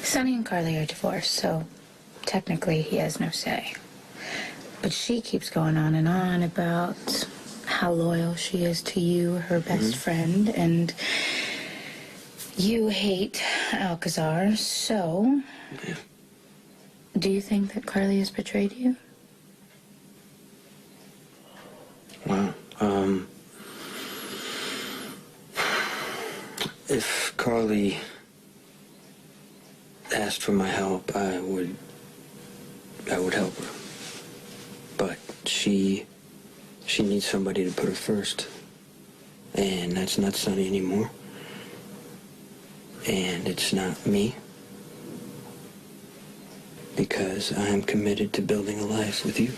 Sonny and Carly are divorced, so technically he has no say. But she keeps going on and on about how loyal she is to you, her best friend, and you hate Alcazar, so... Yeah. Do you think that Carly has betrayed you? Wow. If Carly asked for my help, I would help her. But she needs somebody to put her first. And that's not Sonny anymore. And it's not me. Because I am committed to building a life with you.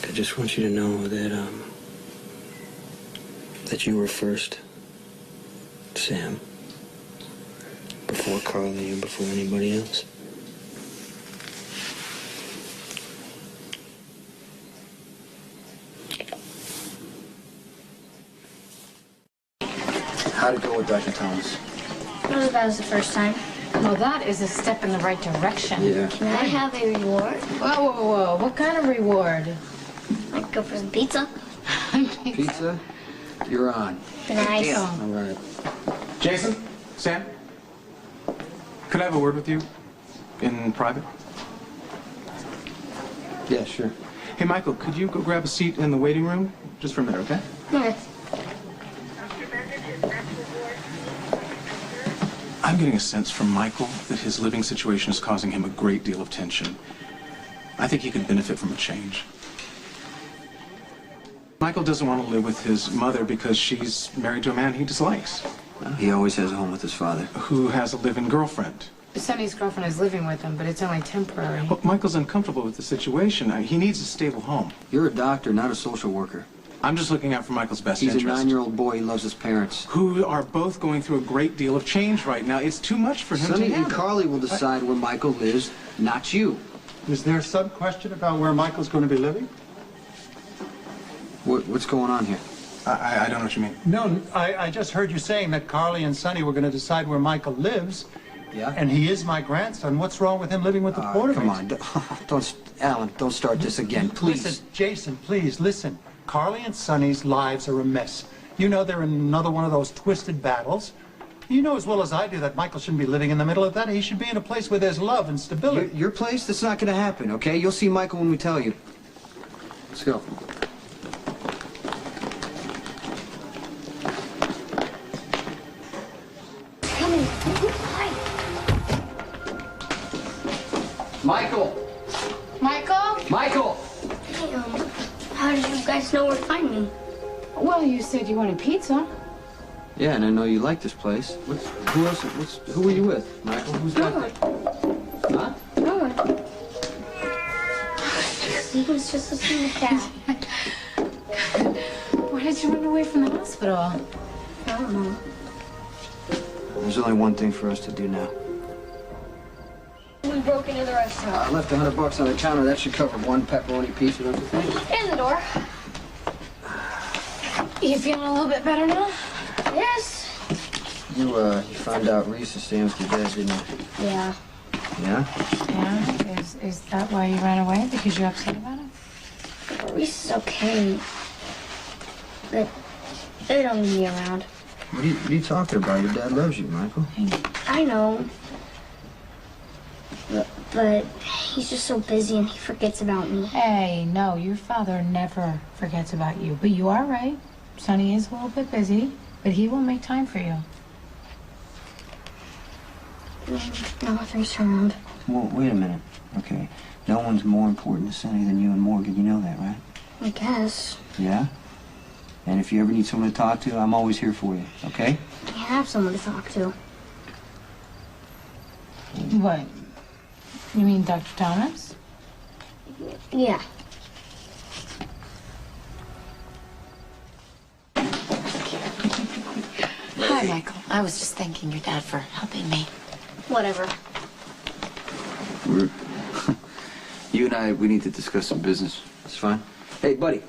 I just want you to know that, that you were first, Sam. Before Carly and before anybody else. How'd it go with Dr. Thomas? Not as bad as the first time. Well, that is a step in the right direction. Yeah. Can I have a reward? Whoa, whoa, whoa. What kind of reward? Like go for some pizza? Pizza? You're on. Nice. All right. Jason? Sam? Could I have a word with you? In private? Yeah, sure. Hey, Michael, could you go grab a seat in the waiting room? Just for a minute, okay? Okay. I'm getting a sense from Michael that his living situation is causing him a great deal of tension. I think he could benefit from a change. Michael doesn't want to live with his mother because she's married to a man he dislikes. He always has a home with his father. Who has a live-in girlfriend. Sonny's girlfriend is living with him, but it's only temporary. Well, Michael's uncomfortable with the situation. He needs a stable home. You're a doctor, not a social worker. I'm just looking out for Michael's best He's interest. a 9-year-old boy. He loves his parents. Who are both going through a great deal of change right now. It's too much for him Sonny to and handle. Carly will decide where Michael lives, not you. Is there some question about where Michael's going to be living? What's going on here? I don't know what you mean. No, I just heard you saying that Carly and Sonny were going to decide where Michael lives. Yeah? And he is my grandson. What's wrong with him living with the quartermates? Come on. Alan, don't start this again, please. Listen, Jason, please, listen. Carly and Sonny's lives are a mess. You know they're in another one of those twisted battles. You know as well as I do that Michael shouldn't be living in the middle of that. He should be in a place where there's love and stability. Your place? That's not going to happen, okay? You'll see Michael when we tell you. Let's go. Come in. Hi. Michael! Michael? Michael! Hey, how did you guys know where to find me? Well, you said you wanted pizza. Yeah, and I know you like this place. Who else? Who were you with, Michael? Who's No that? one. Huh? No one. He was just listening to Dad. Why did you run away from the hospital? I don't know. There's only one thing for us to do now. We broke into the restaurant. I left $100 on the counter. That should cover one pepperoni pizza, don't you think? In the door. You feeling a little bit better now? Yes. You found out Reese is staying with your dad, didn't you? Yeah. Yeah? Yeah? Is that why you ran away? Because you're upset about it? Reese is okay. But they don't need me around. What are you talking about? Your dad loves you, Michael. I know. But he's just so busy and he forgets about me. Hey, no, your father never forgets about you. But you are right. Sonny is a little bit busy, but he will make time for you. Nothing's around. Well, wait a minute. Okay. No one's more important to Sonny than you and Morgan. You know that, right? I guess. Yeah? And if you ever need someone to talk to, I'm always here for you, okay? I have someone to talk to. What? You mean Dr. Thomas? Yeah. Hi, Michael. I was just thanking your dad for helping me. Whatever. You and I, we need to discuss some business. That's fine. Hey, buddy,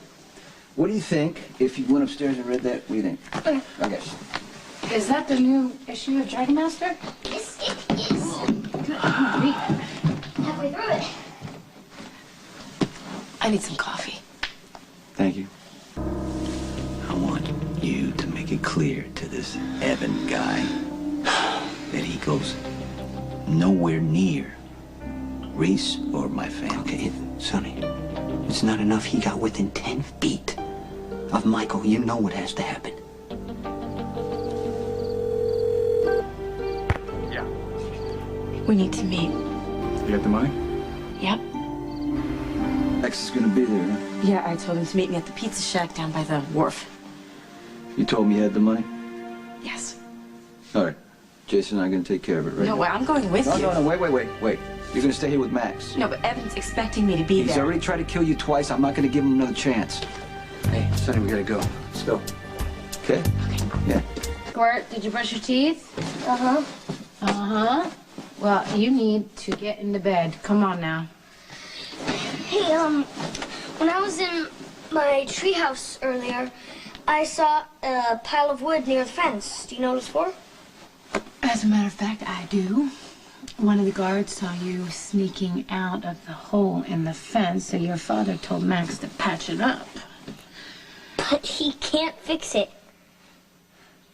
what do you think if you went upstairs and read that? What do you think? Okay. Okay. Is that the new issue of Dragon Master? Yes, it is. Halfway through it. I need some coffee. Thank you. I want you to make it clear to this Evan guy that he goes nowhere near Reese or my family. Okay, Sonny, it's not enough he got within 10 feet of Michael. You know what has to happen. Yeah. We need to meet. You got the money? Yep. X is gonna be there, huh? Yeah, I told him to meet me at the pizza shack down by the wharf. You told me you had the money? Yes. All right. Jason and I are gonna take care of it, right? No, wait, I'm going with you. No, wait. You're gonna stay here with Max. No, but Evan's expecting me to be He's there. already tried to kill you twice. I'm not gonna give him another chance. Hey, Sonny, we gotta go. Let's go. Okay? Yeah. Squirt, did you brush your teeth? Uh-huh. Uh-huh. Well, you need to get into bed. Come on now. Hey, when I was in my treehouse earlier, I saw a pile of wood near the fence. Do you know what it's for? As a matter of fact, I do. One of the guards saw you sneaking out of the hole in the fence, so your father told Max to patch it up. But he can't fix it.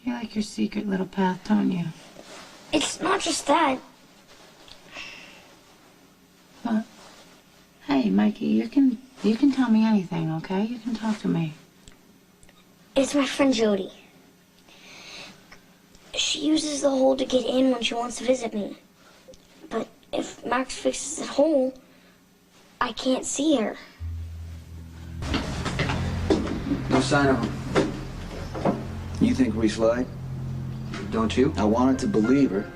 You like your secret little path, don't you? It's not just that. But, hey, Mikey, you can tell me anything, okay? You can talk to me. It's my friend Jody. She uses the hole to get in when she wants to visit me. But if Max fixes the hole, I can't see her. No sign of him. You think Reese lied? Don't you? I wanted to believe her,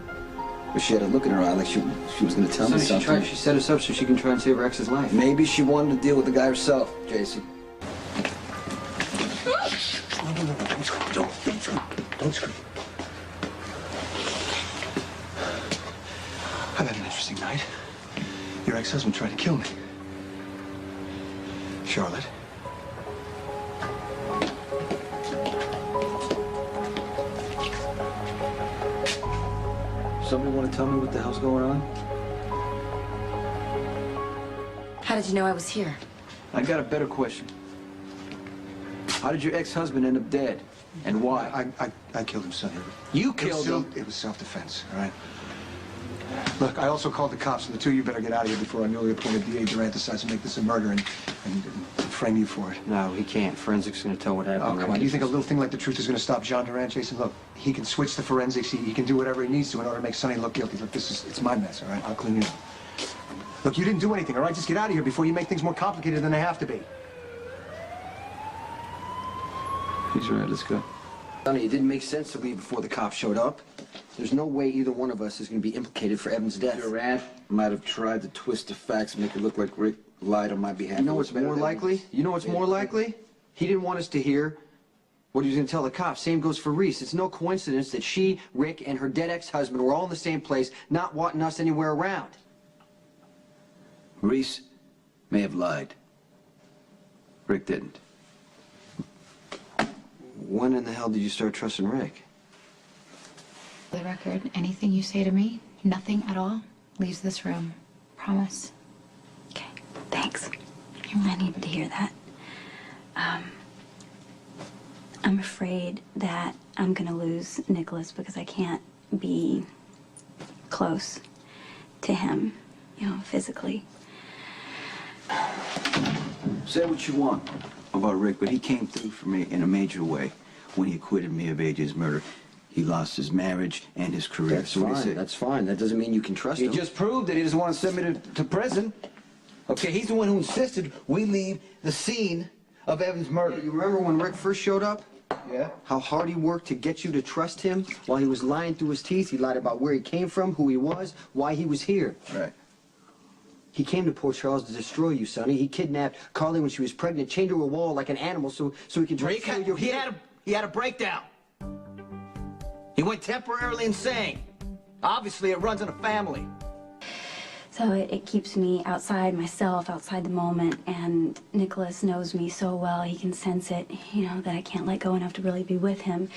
but she had a look in her eye like she was gonna tell me Sonny, something. she set us up so she can try and save her ex's life. Maybe she wanted to deal with the guy herself, Jason. No, don't scream. I've had an interesting night. Your ex-husband tried to kill me. Charlotte. Somebody want to tell me what the hell's going on? How did you know I was here? I got a better question. How did your ex-husband end up dead? And why? I killed him, Sonny. You killed him? It was self-defense, all right? Look, I also called the cops, and the two of you better get out of here before our newly appointed DA Durant decides to make this a murder and frame you for it. No, he can't. Forensics gonna tell what happened. Oh, come on. Do you think a little thing like the truth is going to stop John Durant, Jason? Look, he can switch the forensics. He can do whatever he needs to in order to make Sonny look guilty. Look, it's my mess, all right? I'll clean it up. Look, you didn't do anything, all right? Just get out of here before you make things more complicated than they have to be. He's right, let's go. Sonny, it didn't make sense to leave before the cops showed up. There's no way either one of us is gonna be implicated for Evan's death. Durant might have tried to twist the facts and make it look like Rick lied on my behalf. You know what's more likely? You know what's more likely? He didn't want us to hear what he was going to tell the cops. Same goes for Reese. It's no coincidence that she, Rick, and her dead ex-husband were all in the same place, not wanting us anywhere around. Reese may have lied. Rick didn't. When in the hell did you start trusting Rick? For the record, anything you say to me, nothing at all, leaves this room. Promise. Okay, thanks. I needed to hear that. I'm afraid that I'm gonna lose Nikolas because I can't be close to him, physically. Say what you want about Rick, but he came through for me in a major way when he acquitted me of AJ's murder. He lost his marriage and his career. That's fine. That's fine. That doesn't mean you can trust him. He just proved that he doesn't want to send me to prison. Okay, he's the one who insisted we leave the scene of Evan's murder. You remember when Rick first showed up? Yeah? How hard he worked to get you to trust him while he was lying through his teeth. He lied about where he came from, who he was, why he was here. Right. He came to Port Charles to destroy you, Sonny. He kidnapped Carly when she was pregnant, chained her to a wall like an animal so he could Rick, he had a breakdown. He went temporarily insane. Obviously, it runs in a family. So it keeps me outside myself, outside the moment, and Nikolas knows me so well, he can sense it, you know, that I can't let go enough to really be with him.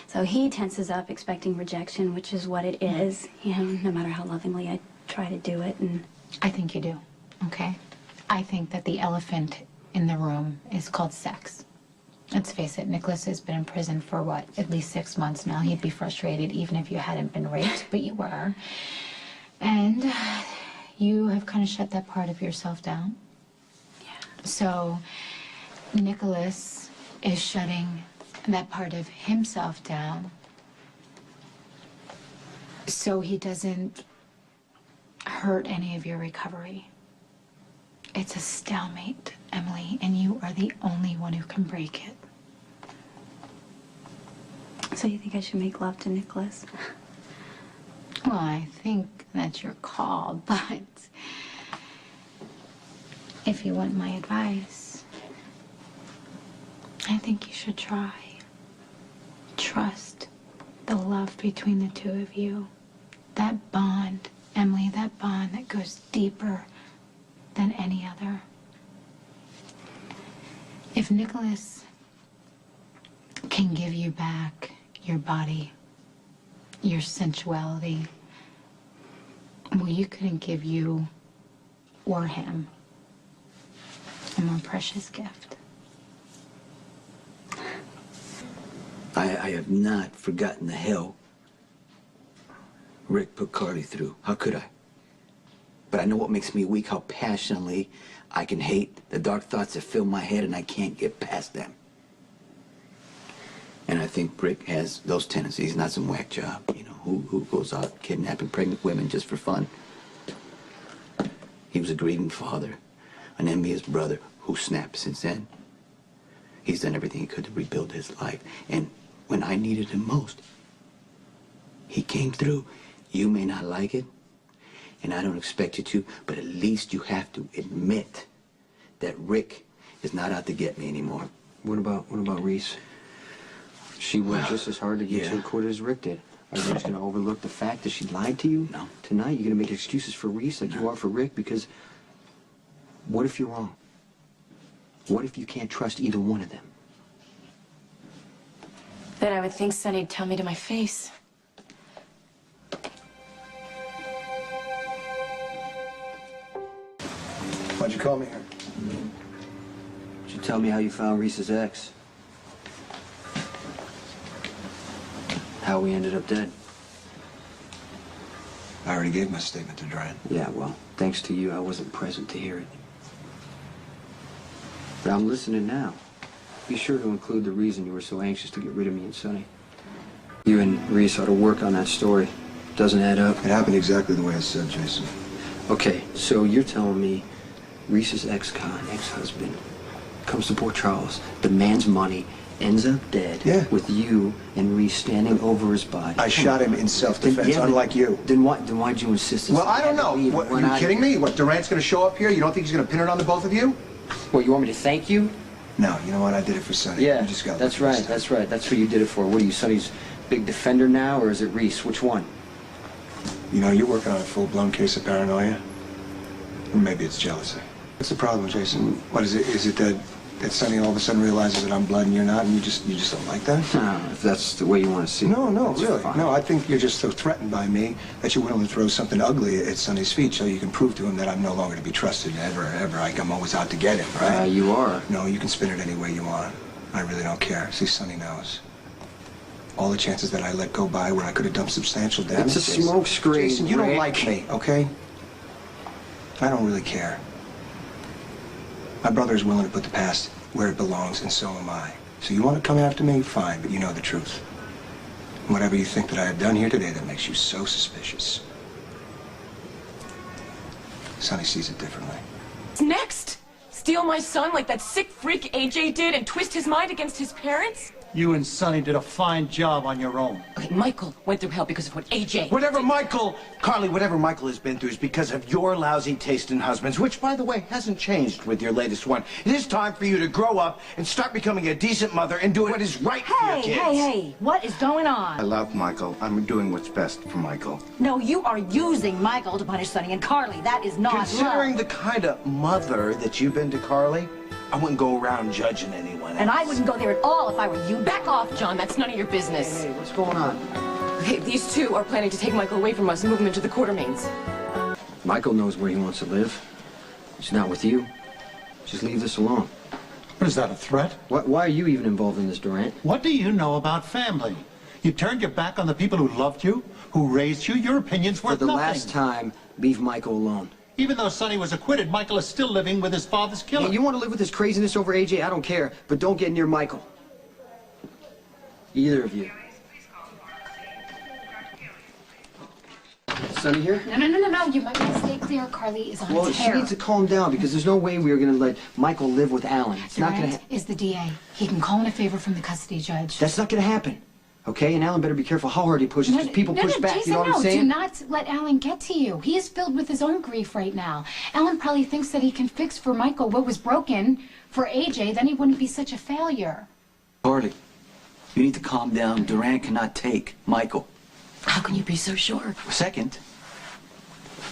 So he tenses up expecting rejection, which is what it is, you know, no matter how lovingly I try to do it. And I think you do, okay? I think that the elephant in the room is called sex. Let's face it, Nikolas has been in prison for, what, at least 6 months now. He'd be frustrated even if you hadn't been raped, but you were. And you have kind of shut that part of yourself down. yeah. So Nikolas is shutting that part of himself down so he doesn't hurt any of your recovery. It's a stalemate, Emily, and you are the only one who can break it. So you think I should make love to Nikolas? Well, I think that's your call, but if you want my advice, I think you should try. Trust the love between the two of you. That bond, Emily, that bond that goes deeper than any other. If Nikolas can give you back your body, your sensuality, well, you couldn't give you or him a more precious gift. I have not forgotten the hell Rick put Carly through. How could I? But I know what makes me weak, how passionately I can hate the dark thoughts that fill my head and I can't get past them. And I think Rick has those tendencies, not some whack job, you know, who goes out kidnapping pregnant women just for fun. He was a grieving father, an envious brother who snapped since then. He's done everything he could to rebuild his life. And when I needed him most, he came through. You may not like it, and I don't expect you to, but at least you have to admit that Rick is not out to get me anymore. What about Reese? She worked just as hard to get you acquitted as Rick did. Are you just going to overlook the fact that she lied to you? No. Tonight, you're going to make excuses for Reese like you are for Rick, because what if you're wrong? What if you can't trust either one of them? Then I would think Sonny'd tell me to my face. Why'd you call me here? Did you tell me how you found Reese's ex? How we ended up dead? I already gave my statement to Duran. Yeah, well, thanks to you, I wasn't present to hear it. But I'm listening now. Be sure to include the reason you were so anxious to get rid of me and Sonny. You and Reese ought to work on that story. Doesn't add up. It happened exactly the way I said, Jason. Okay, so you're telling me Reese's ex-con, ex-husband, comes to Port Charles, demands money, ends up dead, with you and Reese standing over his body. I shot him in self-defense, unlike you. Then why'd you insist? Well, I don't know. What, are you kidding me? What, Durant's going to show up here? You don't think he's going to pin it on the both of you? Well, you want me to thank you? No, you know what? I did it for Sonny. Yeah, You just got that's right, that's right. That's who you did it for. What are you, Sonny's big defender now, or is it Reese? Which one? You know, you're working on a full-blown case of paranoia. Or maybe it's jealousy. What's the problem, Jason? What is it? Is it that Sonny all of a sudden realizes that I'm blood and you're not, and you just don't like that? No, if that's the way you want to see it. No, that's really. fine. No, I think you're just so threatened by me that you're willing to throw something ugly at Sonny's feet so you can prove to him that I'm no longer to be trusted ever. Like I'm always out to get him, right? You are. No, you can spin it any way you want. I really don't care. See, Sonny knows. All the chances that I let go by where I could have done substantial damage. It's a smoke screen, Jason, you don't Rick. like me, okay? I don't really care. My brother is willing to put the past where it belongs, and so am I. So you want to come after me? Fine, but you know the truth. Whatever you think that I have done here today that makes you so suspicious. Sonny sees it differently. Next? Steal my son like that sick freak AJ did and twist his mind against his parents? You and Sonny did a fine job on your own. Okay, Michael went through hell because of what AJ... Carly, whatever Michael has been through is because of your lousy taste in husbands, which, by the way, hasn't changed with your latest one. It is time for you to grow up and start becoming a decent mother and doing what is right for your kids. Hey, what is going on? I love Michael. I'm doing what's best for Michael. No, you are using Michael to punish Sonny and Carly. That is not Considering love. the kind of mother that you've been to Carly, I wouldn't go around judging anyone else. And I wouldn't go there at all if I were you. Back off, John. That's none of your business. Hey, what's going on? Okay, these two are planning to take Michael away from us and move him into the Quartermains. Michael knows where he wants to live. He's not with you. Just leave this alone. What is that, a threat? Why are you even involved in this, Durant? What do you know about family? You turned your back on the people who loved you, who raised you. Your opinion's worth For the nothing. last time, leave Michael alone. Even though Sonny was acquitted, Michael is still living with his father's killer. Hey, you want to live with this craziness over AJ? I don't care, but don't get near Michael. Either of you. Sonny here? No. You might want to stay clear. Carly is on Well, tear. she needs to calm down because there's no way we are going to let Michael live with Alan. It's not going to. Is the DA. He can call in a favor from the custody judge. That's not going to happen. Okay, and Alan better be careful how hard he pushes because people push back. Jason, you know what I'm do saying? not let Alan get to you. He is filled with his own grief right now. Alan probably thinks that he can fix for Michael what was broken for AJ. Then he wouldn't be such a failure. Carly, you need to calm down. Durant cannot take Michael. How can you be so sure? Second,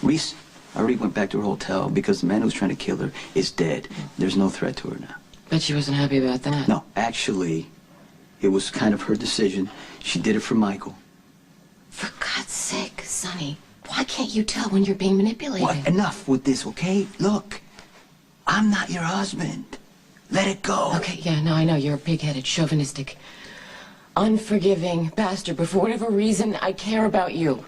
Reese already went back to her hotel because the man who's trying to kill her is dead. There's no threat to her now. Bet she wasn't happy about that. No, actually, it was kind of her decision. She did it for Michael. For God's sake, Sonny, why can't you tell when you're being manipulated? What? Enough with this, okay? Look, I'm not your husband. Let it go. Okay, yeah, no, I know. You're a pig-headed, chauvinistic, unforgiving bastard, but for whatever reason, I care about you.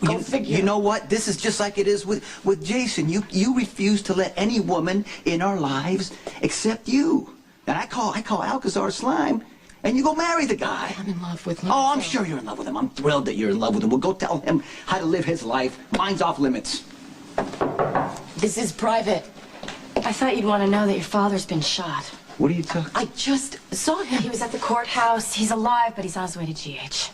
Go figure. You know what? This is just like it is with Jason. You refuse to let any woman in our lives except you. And I call Alcazar slime, and you go marry the guy. I'm in love with him. Oh, I'm sure you're in love with him. I'm thrilled that you're in love with him. Well, go tell him how to live his life. Mine's off limits. This is private. I thought you'd want to know that your father's been shot. What are you talking? I just saw him. He was at the courthouse. He's alive, but he's on his way to GH.